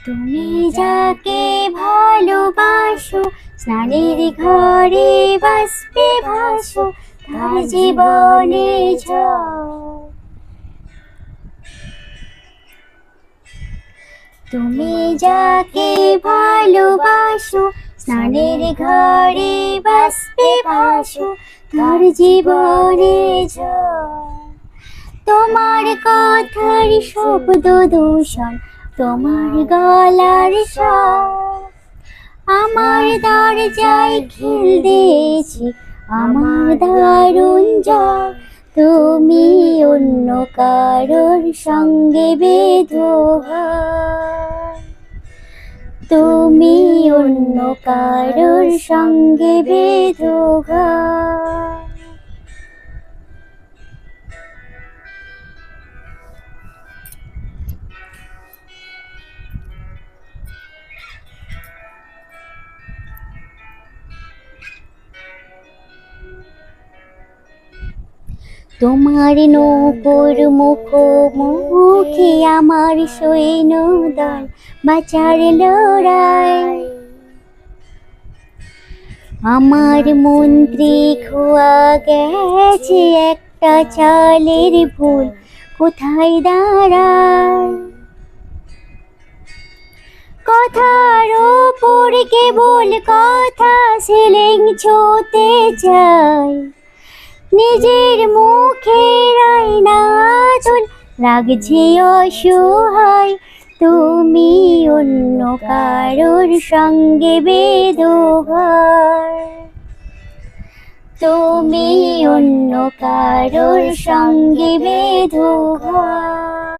তুমি যাকে ভালোবাসো, স্নানের ঘরে বাষ্পে ভাসো, তার জীবনে ঝড়। তুমি যাকে ভালোবাসো, স্নানের ঘরে বাষ্পে ভাসো, তার জীবনে ঝড়। তোমার কথার শব্দ দূষণ, তোমার গলার স্বর আমার দরজায় খিল দিয়েছি, আমার দারুণ জ্বর। তুমি অন্য কারোর সঙ্গে বেঁধো ঘর, তুমি অন্য কারোর সঙ্গে বেঁধো ঘর। তোমার নূপুর মুখোমুখি আমার সৈন্যদল, বাঁচার লড়াই। আমার মন্ত্রী খোয়া গেছে একটা চালের ভুল, কোথায় দাঁড়ায়। কথার ওপর কেবল কথা সিলিং ছুঁতে চায়, নিজের মুখের আয়না চুল লাগছে অসহায়। তুমি অন্য কারোর সঙ্গে বেঁধো ঘর, তুমি অন্য কারোর সঙ্গে বেঁধো ঘর।